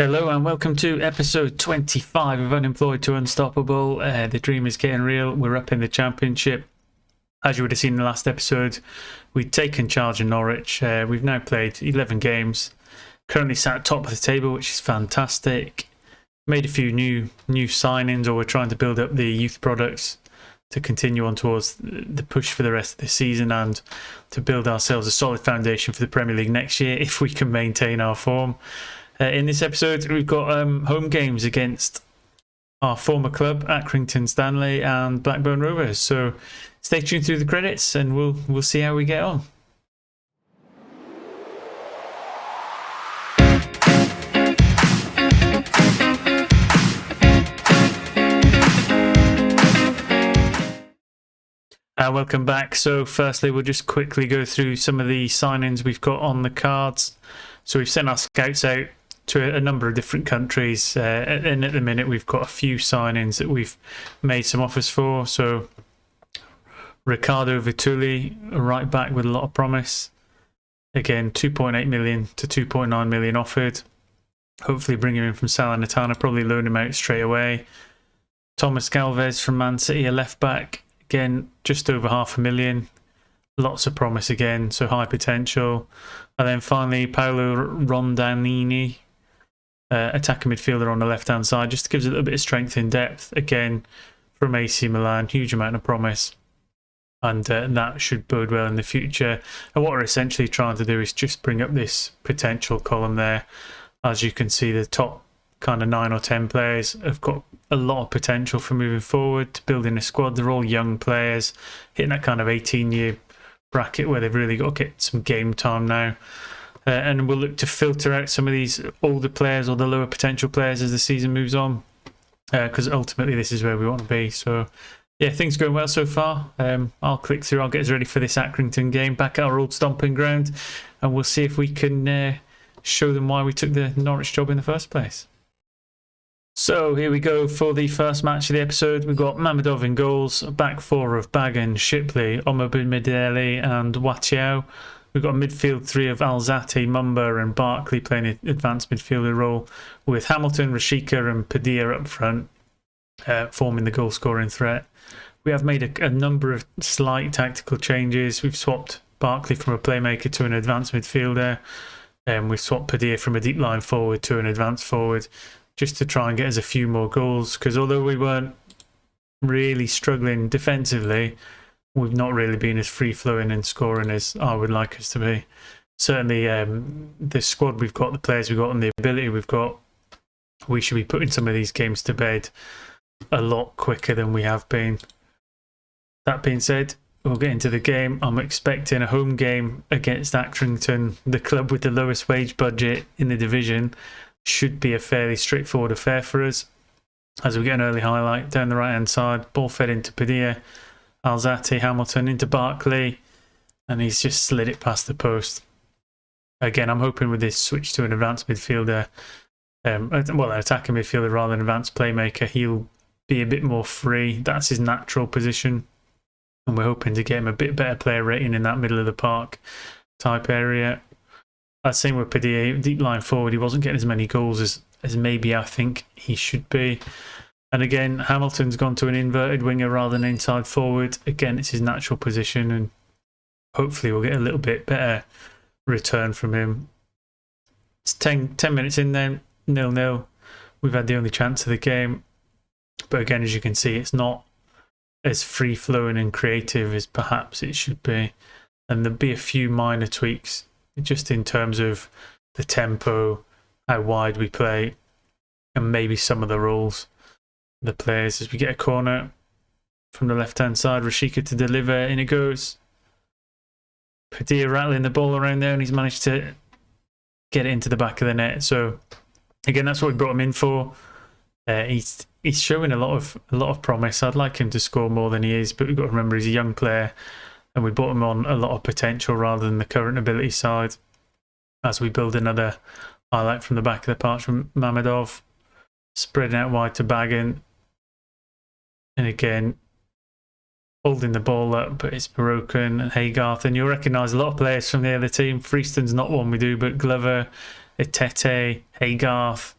Hello and welcome to episode 25 of Unemployed to Unstoppable. The dream is getting real. We're up in the championship. As you would have seen in the last episode, we'd taken charge in Norwich. We've now played 11 games. Currently sat at top of the table, which is fantastic. Made a few new signings, or we're trying to build up the youth products to continue on towards the push for the rest of the season and to build ourselves a solid foundation for the Premier League next year if we can maintain our form. In this episode, we've got home games against our former club, Accrington Stanley and Blackburn Rovers. So stay tuned through the credits and we'll see how we get on. Welcome back. So firstly, we'll just quickly go through some of the signings we've got on the cards. So we've sent our scouts out to a number of different countries, and at the minute we've got a few signings that we've made some offers for. So Ricardo Vitulli, a right back with a lot of promise, again 2.8 million to 2.9 million offered. Hopefully bring him in from Salernitana, probably loan him out straight away. Thomas Galvez from Man City, a left back, again just over $500,000. Lots of promise again, so high potential. And then finally Paolo Rondanini, attacking midfielder on the left hand side, just gives a little bit of strength in depth, again from AC Milan. Huge amount of promise, and that should bode well in the future. And what we're essentially trying to do is just bring up this potential column there. As you can see, the top kind of 9 or 10 players have got a lot of potential for moving forward to building a squad. They're all young players hitting that kind of 18-year bracket where they've really got to get some game time now. And we'll look to filter out some of these older players or the lower potential players as the season moves on, because ultimately this is where we want to be. So yeah, things going well so far. I'll click through, I'll get us ready for this Accrington game back at our old stomping ground, and we'll see if we can show them why we took the Norwich job in the first place. So here we go for the first match of the episode. We've got Mamedov in goals, back four of Bagan, Shipley, Omobimidele and Watiao. We've got a midfield three of Alzate, Mumba and Barkley playing an advanced midfielder role, with Hamilton, Rashika and Padilla up front, forming the goal scoring threat. We have made a number of slight tactical changes. We've swapped Barkley from a playmaker to an advanced midfielder, and we've swapped Padilla from a deep line forward to an advanced forward, just to try and get us a few more goals, because although we weren't really struggling defensively, we've not really been as free-flowing and scoring as I would like us to be. Certainly the squad we've got, the players we've got and the ability we've got, we should be putting some of these games to bed a lot quicker than we have been. That being said, we'll get into the game. I'm expecting a home game against Accrington, the club with the lowest wage budget in the division. Should be a fairly straightforward affair for us. As we get an early highlight down the right hand side, ball fed into Padilla, Alzate, Hamilton into Barkley, and he's just slid it past the post. Again, I'm hoping with this switch to an advanced midfielder, an attacking midfielder rather than advanced playmaker, he'll be a bit more free. That's his natural position, and we're hoping to get him a bit better player rating in that middle of the park type area. Same with Padilla, deep line forward, he wasn't getting as many goals as maybe I think he should be. And again, Hamilton's gone to an inverted winger rather than inside forward. Again, it's his natural position, and hopefully we'll get a little bit better return from him. It's 10 minutes in then, 0-0. We've had the only chance of the game. But again, as you can see, it's not as free-flowing and creative as perhaps it should be. And there'll be a few minor tweaks just in terms of the tempo, how wide we play, and maybe some of the rules. The players, as we get a corner from the left hand side, Rashika to deliver, in it goes. Padilla rattling the ball around there, and he's managed to get it into the back of the net. So again, that's what we brought him in for. He's showing a lot of promise. I'd like him to score more than he is, but we've got to remember he's a young player, and we brought him on a lot of potential rather than the current ability side. As we build another highlight from the back of the park from Mamedov, spreading out wide to Bagan. And again, holding the ball up, but it's broken. And Haygarth, and you'll recognise a lot of players from the other team. Freeston's not one we do, but Glover, Etete, Haygarth,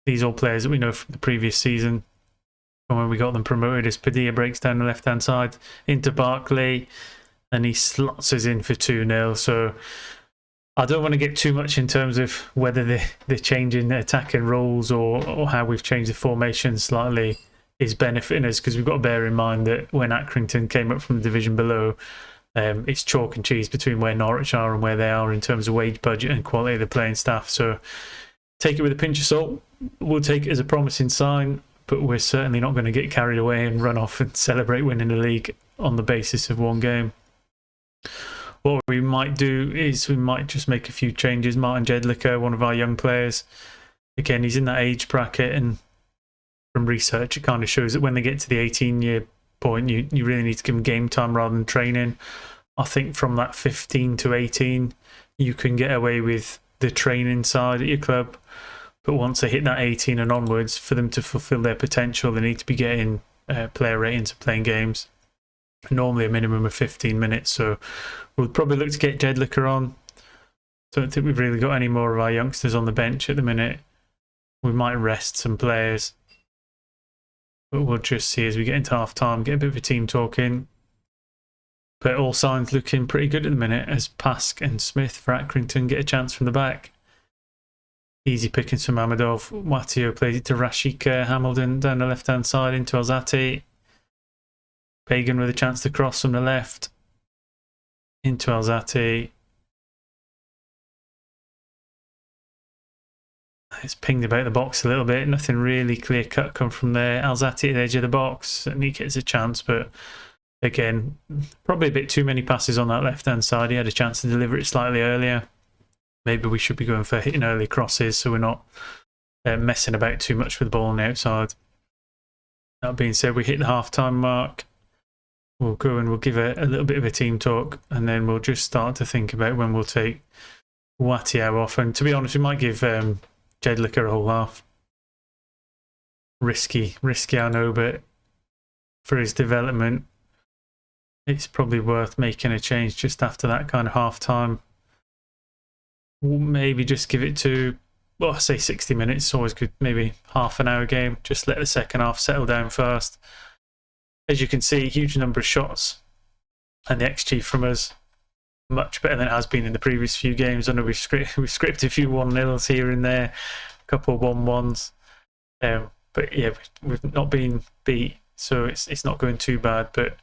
These are all players that we know from the previous season, from when we got them promoted, as Padilla breaks down the left-hand side into Barkley, and he slots us in for 2-0. So I don't want to get too much in terms of whether the change in attacking roles or how we've changed the formation slightly is benefiting us, because we've got to bear in mind that when Accrington came up from the division below, it's chalk and cheese between where Norwich are and where they are in terms of wage budget and quality of the playing staff. So take it with a pinch of salt. We'll take it as a promising sign, but we're certainly not going to get carried away and run off and celebrate winning the league on the basis of one game. What we might do is we might just make a few changes. Martin Jedlicka, one of our young players, again, he's in that age bracket, and from research it kind of shows that when they get to the 18-year point, you really need to give them game time rather than training. I think from that 15 to 18 you can get away with the training side at your club, but once they hit that 18 and onwards, for them to fulfill their potential, they need to be getting player ratings and playing games, normally a minimum of 15 minutes. So we'll probably look to get Jedlicka on. Don't think we've really got any more of our youngsters on the bench at the minute. We might rest some players, but we'll just see as we get into half time, get a bit of a team talk in. But all signs looking pretty good at the minute as Pask and Smith for Accrington get a chance from the back. Easy pickings from Amadov. Watio plays it to Rashika. Hamilton down the left hand side into Alzati. Pagan with a chance to cross from the left into Alzati. It's pinged about the box a little bit. Nothing really clear cut come from there. Alzati at the edge of the box, and he gets a chance, but again, probably a bit too many passes on that left hand side. He had a chance to deliver it slightly earlier. Maybe we should be going for hitting early crosses so we're not messing about too much with the ball on the outside. That being said, we hit the half-time mark. We'll go and we'll give a little bit of a team talk, and then we'll just start to think about when we'll take Watio off. And to be honest, we might give Jedlicka a whole half. Risky, I know, but for his development, it's probably worth making a change just after that kind of half-time. We'll maybe just give it to, well, I say 60 minutes, always good, maybe half an hour game. Just let the second half settle down first. As you can see, huge number of shots, and the XG from us much better than it has been in the previous few games. I know we've scripted a few 1-0s here and there, a couple of 1-1s, but yeah, we've not been beat, so it's not going too bad. But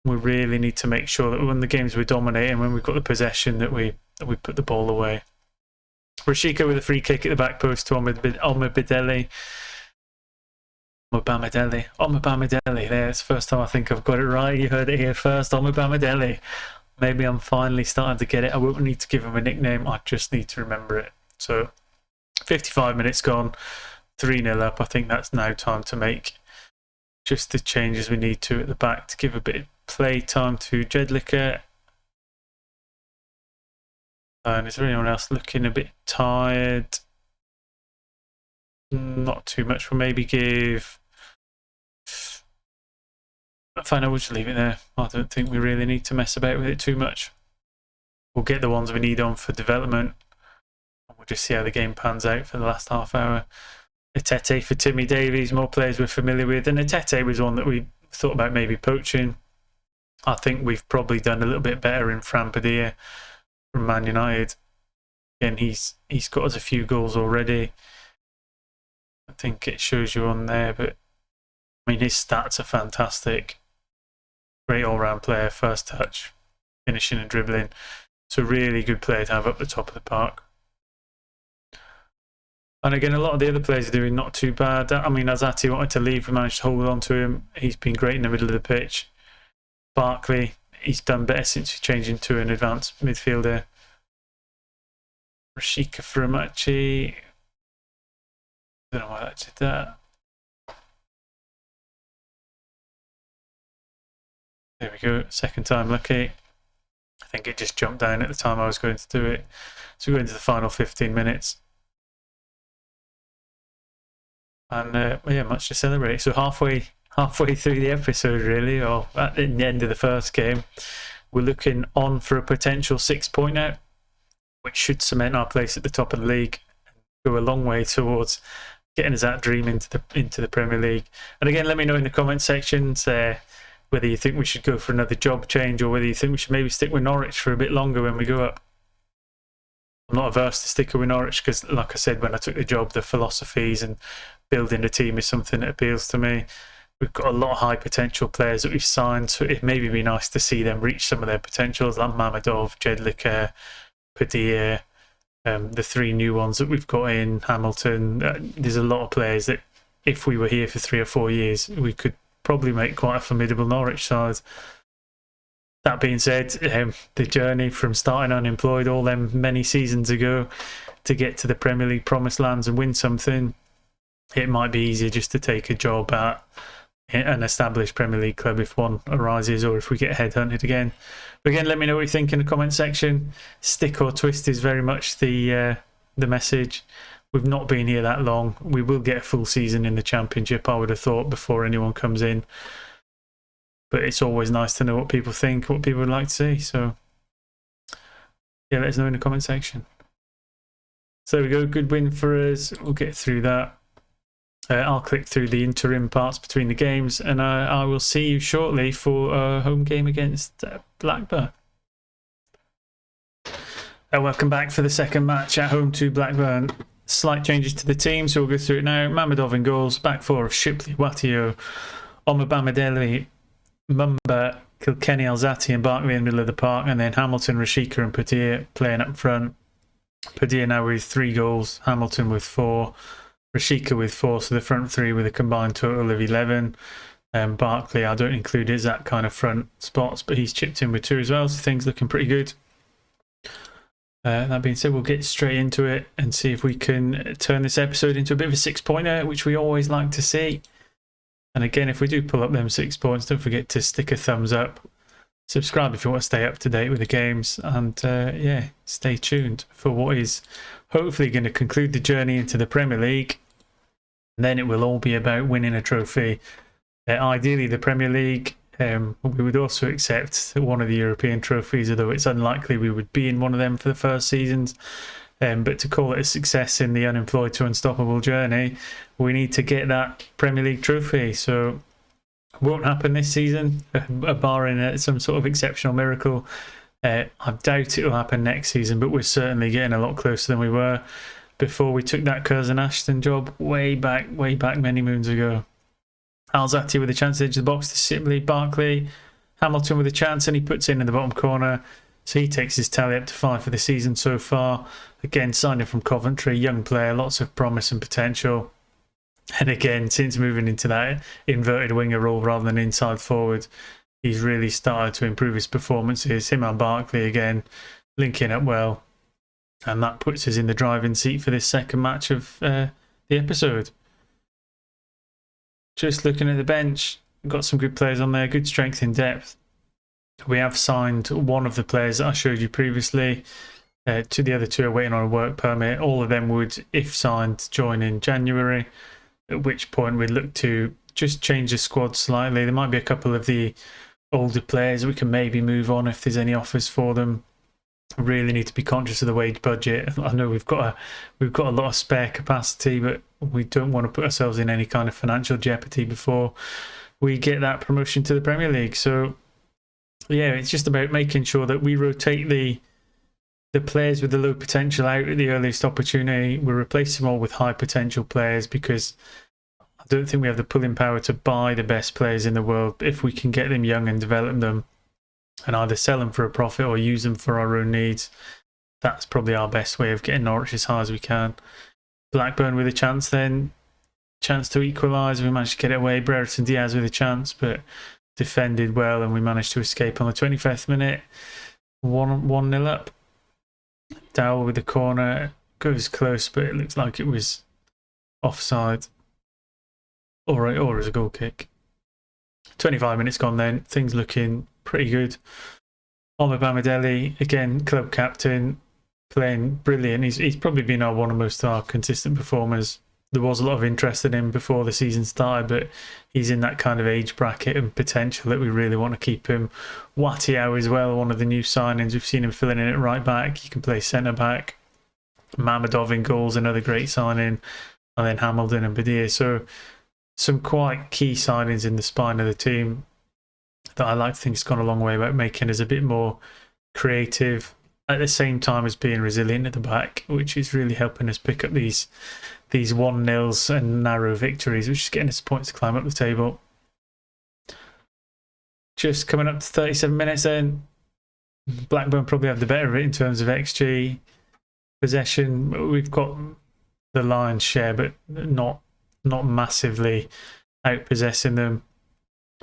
we really need to make sure that when the games we're dominating, when we've got the possession, that we put the ball away. Rashika with a free kick at the back post to Omabidele. There, it's the first time I think I've got it right. You heard it here first. Omabidele. Maybe I'm finally starting to get it. I won't need to give him a nickname. I just need to remember it. So 55 minutes gone, 3-0 up. I think that's now time to make just the changes we need to at the back to give a bit of play time to Jedlicka. And is there anyone else looking a bit tired? Not too much. We'll maybe give... Fine, I will just leave it there. I don't think we really need to mess about with it too much. We'll get the ones we need on for development. We'll just see how the game pans out for the last half hour. Etete for Timmy Davies, more players we're familiar with. And Etete was one that we thought about maybe poaching. I think we've probably done a little bit better in Fran Padilla from Man United. Again, he's got us a few goals already. I think it shows you on there, but I mean, his stats are fantastic. Great all-round player, first touch, finishing and dribbling. It's a really good player to have up the top of the park. And again, a lot of the other players are doing not too bad. I mean, Alzati wanted to leave, we managed to hold on to him. He's been great in the middle of the pitch. Barkley, he's done better since he changed into an advanced midfielder. Rashika Furumachi. Don't know why that did that. There we go, second time lucky. I think it just jumped down at the time I was going to do it. So we go into the final 15 minutes. And yeah, much to celebrate. So halfway through the episode, really, or at the end of the first game, we're looking on for a potential 6-point out, which should cement our place at the top of the league and go a long way towards getting us that dream into the Premier League. And again, let me know in the comment sections whether you think we should go for another job change or whether you think we should maybe stick with Norwich for a bit longer when we go up. I'm not averse to sticking with Norwich because, like I said, when I took the job, the philosophies and building a team is something that appeals to me. We've got a lot of high potential players that we've signed, so it maybe be nice to see them reach some of their potentials, like Mamedov, Jedlicka, Padilla, the 3 new ones that we've got in, Hamilton. There's a lot of players that, if we were here for 3 or 4 years, we could probably make quite a formidable Norwich side. That being said, the journey from starting unemployed all them many seasons ago to get to the Premier League promised lands and win something, it might be easier just to take a job at an established Premier League club if one arises, or if we get headhunted again. But again, let me know what you think in the comment section. Stick or twist is very much the message. We've not been here that long. We will get a full season in the Championship, I would have thought, before anyone comes in. But it's always nice to know what people think, what people would like to see. So yeah, let us know in the comment section. So there we go, good win for us. We'll get through that. I'll click through the interim parts between the games, and I will see you shortly for a home game against Blackburn. Welcome back for the second match at home to Blackburn. Slight changes to the team, so we'll go through it now. Mamedov in goals, back 4 of Shipley, Watio, Omobamidele, Mumba, Kilkenny, Alzati and Barkley in the middle of the park, and then Hamilton, Rashika and Padilla playing up front. Padilla now with 3 goals, Hamilton with 4, Rashika with 4, so the front 3 with a combined total of 11. Barkley, I don't include his that kind of front spots, but he's chipped in with 2 as well, so things looking pretty good. That being said, we'll get straight into it and see if we can turn this episode into a bit of a 6-pointer, which we always like to see. And again, if we do pull up them 6 points, don't forget to stick a thumbs up. Subscribe if you want to stay up to date with the games. And yeah, stay tuned for what is hopefully going to conclude the journey into the Premier League. And then it will all be about winning a trophy. Ideally, the Premier League. We would also accept one of the European trophies, although it's unlikely we would be in one of them for the first seasons. But to call it a success in the Unemployed to Unstoppable journey, we need to get that Premier League trophy. So it won't happen this season, barring some sort of exceptional miracle. I doubt it will happen next season, but we're certainly getting a lot closer than we were before we took that Curzon Ashton job way back many moons ago. Alzati with a chance to edge the box to Sibley, Barkley, Hamilton with a chance, and he puts in the bottom corner. So he takes his tally up to 5 for the season so far. Again, signed him from Coventry, young player, lots of promise and potential. And again, since moving into that inverted winger role rather than inside forward, he's really started to improve his performances. Him and Barkley again, linking up well. And that puts us in the driving seat for this second match of the episode. Just looking at the bench, got some good players on there, good strength in depth. We have signed one of the players that I showed you previously. To the other 2 are waiting on a work permit. All of them would, if signed, join in January, at which point we'd look to just change the squad slightly. There might be a couple of the older players we can maybe move on if there's any offers for them. Really need to be conscious of the wage budget. I know we've got a lot of spare capacity, but we don't want to put ourselves in any kind of financial jeopardy before we get that promotion to the Premier League. So yeah, it's just about making sure that we rotate the players with the low potential out at the earliest opportunity. We replace them all with high potential players, because I don't think we have the pulling power to buy the best players in the world. But if we can get them young and develop them and either sell them for a profit or use them for our own needs, that's probably our best way of getting Norwich as high as we can. Blackburn with a chance then. Chance to equalise. We managed to get it away. Brereton Diaz with a chance, but defended well, and we managed to escape on the 25th minute. 1-0 up. Dowell with the corner. Goes close, but it looks like it was offside. Or as a goal kick. 25 minutes gone then. Things looking pretty good. Omobamidele, again, club captain, playing brilliant. He's probably been one of most our consistent performers. There was a lot of interest in him before the season started, but he's in that kind of age bracket and potential that we really want to keep him. Watio as well, one of the new signings. We've seen him filling in at right back. He can play centre back. Mamedov in goals, another great signing. and then Hamilton and Badir. So some quite key signings in the spine of the team that I like to think has gone a long way about making us a bit more creative at the same time as being resilient at the back, which is really helping us pick up these 1-0s and narrow victories, which is getting us points to climb up the table. Just coming up to 37 minutes then. Blackburn probably have the better of it in terms of XG. Possession, we've got the lion's share, but not massively out-possessing them.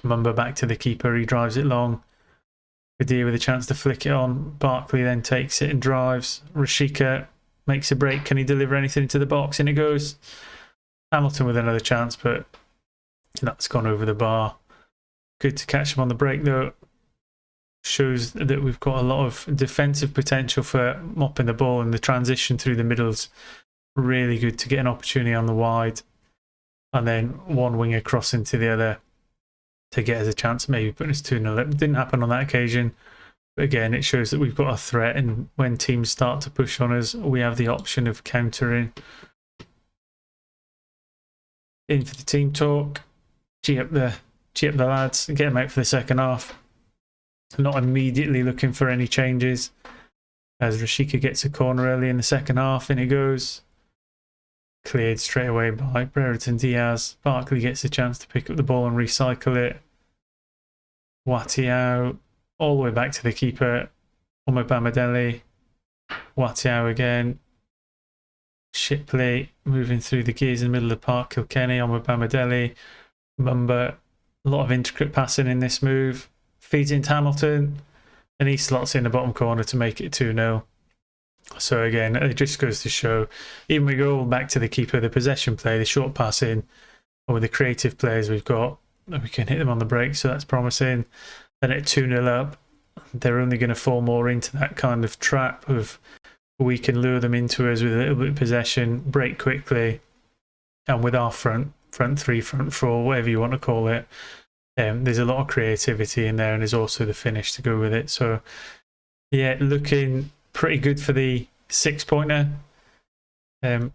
Mumba back to the keeper, he drives it long. Badir with a chance to flick it on. Barkley then takes it and drives. Rashika makes a break. Can he deliver anything into the box? In it goes. Hamilton with another chance, but that's gone over the bar. Good to catch him on the break though. Shows that we've got a lot of defensive potential for mopping the ball, and the transition through the middle's really good to get an opportunity on the wide, and then one winger cross into the other to get us a chance, maybe putting us 2-0. It didn't happen on that occasion, but again, it shows that we've got a threat, and when teams start to push on us, we have the option of countering. In for the team talk. G up the lads and get them out for the second half. Not immediately looking for any changes, as Rashika gets a corner early in the second half. In it goes. Cleared straight away by Brereton Diaz. Barkley gets a chance to pick up the ball and recycle it. Watiao all the way back to the keeper. Omobamidele. Watiao again. Shipley moving through the gears in the middle of the park. Kilkenny, Omobamidele. Mumba. A lot of intricate passing in this move. Feeds into Hamilton, and he slots in the bottom corner to make it 2-0. So again, it just goes to show, even we go back to the keeper, the possession play, the short passing, or with the creative players we've got, we can hit them on the break, so that's promising. Then at 2-0 up, they're only going to fall more into that kind of trap of we can lure them into us with a little bit of possession, break quickly, and with our front three, front four, whatever you want to call it, there's a lot of creativity in there, and there's also the finish to go with it. So yeah, looking pretty good for the 6-pointer. I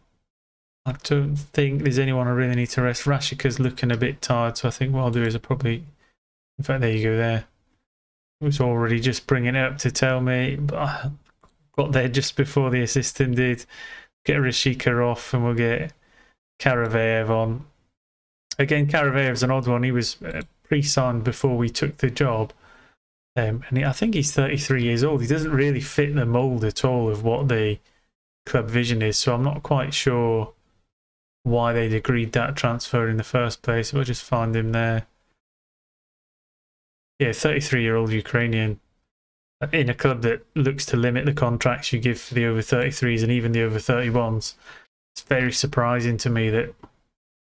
don't think there's anyone I really need to rest. Rashika's looking a bit tired, so I think what I'll do is I'll probably, in fact, there you go there. It was already just bringing it up to tell me, but I got there just before the assistant did. Get Rashika off and we'll get Karavayev on. Again, Karavayev's an odd one. He was pre-signed before we took the job. And I think he's 33 years old. He doesn't really fit the mould at all of what the club vision is. So I'm not quite sure why they'd agreed that transfer in the first place. We'll just find him there. Yeah, 33-year-old Ukrainian in a club that looks to limit the contracts you give for the over 33s and even the over 31s. It's very surprising to me that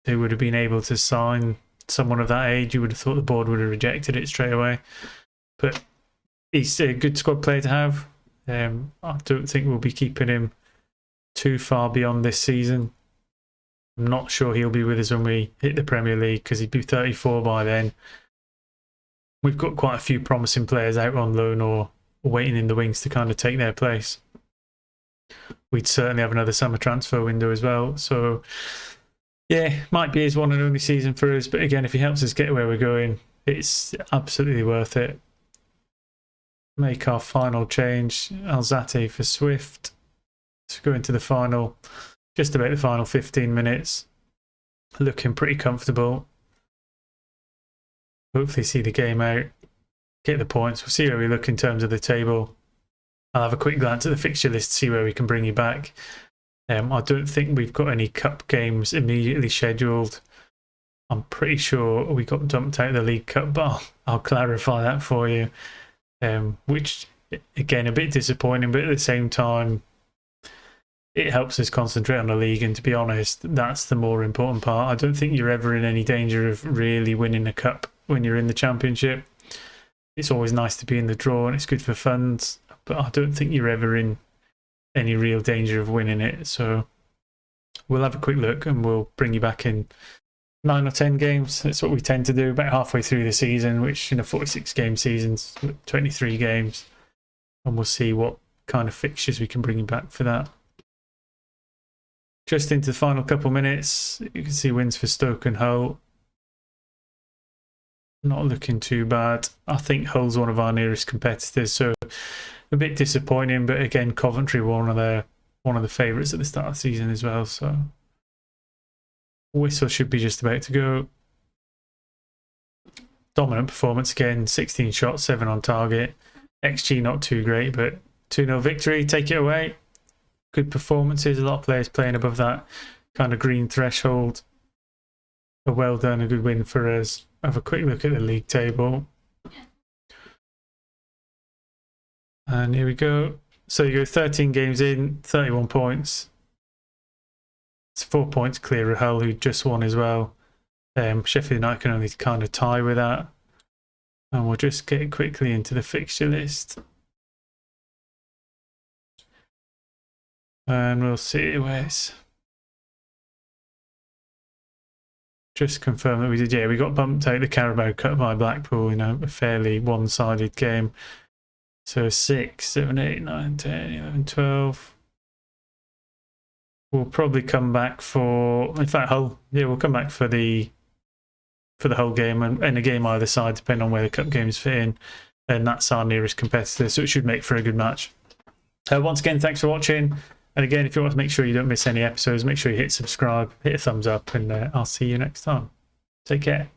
they would have been able to sign someone of that age. You would have thought the board would have rejected it straight away. But he's a good squad player to have. I don't think we'll be keeping him too far beyond this season. I'm not sure he'll be with us when we hit the Premier League, because he'd be 34 by then. We've got quite a few promising players out on loan or waiting in the wings to kind of take their place. We'd certainly have another summer transfer window as well. So yeah, might be his one and only season for us. But again, if he helps us get where we're going, it's absolutely worth it. Make our final change. Alzate for Swift. So go into the final, just about the final 15 minutes. Looking pretty comfortable. Hopefully see the game out, get the points. We'll see where we look in terms of the table. I'll have a quick glance at the fixture list, see where we can bring you back. I don't think we've got any cup games immediately scheduled. I'm pretty sure we got dumped out of the League Cup, but I'll clarify that for you. Which, again, a bit disappointing, but at the same time, it helps us concentrate on the league. And to be honest, that's the more important part. I don't think you're ever in any danger of really winning a cup when you're in the Championship. It's always nice to be in the draw and it's good for funds, but I don't think you're ever in any real danger of winning it. So we'll have a quick look and we'll bring you back in 9 or 10 games. That's what we tend to do about halfway through the season, which in a 46-game season's 23 games. And we'll see what kind of fixtures we can bring you back for that. just into the final couple minutes, you can see wins for Stoke and Hull. Not looking too bad. I think Hull's one of our nearest competitors, so a bit disappointing. But again, Coventry were one of the favourites at the start of the season as well. So whistle should be just about to go. Dominant performance again. 16 shots, 7 on target. XG not too great, but 2-0 victory. Take it away. Good performances. A lot of players playing above that kind of green threshold. A well done, a good win for us. Have a quick look at the league table. And here we go. So you go 13 games in, 31 points. It's 4 points clear of Hull, who just won as well. Sheffield United can only kind of tie with that. And we'll just get quickly into the fixture list. And we'll see where's... Just confirm that we did. Yeah, we got bumped out the Carabao Cup by Blackpool in a fairly one-sided game. So 6, 7, 8, 9, 10, 11, 12. We'll probably come back for... In fact, Hull. Yeah, we'll come back for the whole game and a game either side, depending on where the cup games fit in. And that's our nearest competitor, so it should make for a good match. Once again, thanks for watching. And again, if you want to make sure you don't miss any episodes, make sure you hit subscribe, hit a thumbs up, and I'll see you next time. Take care.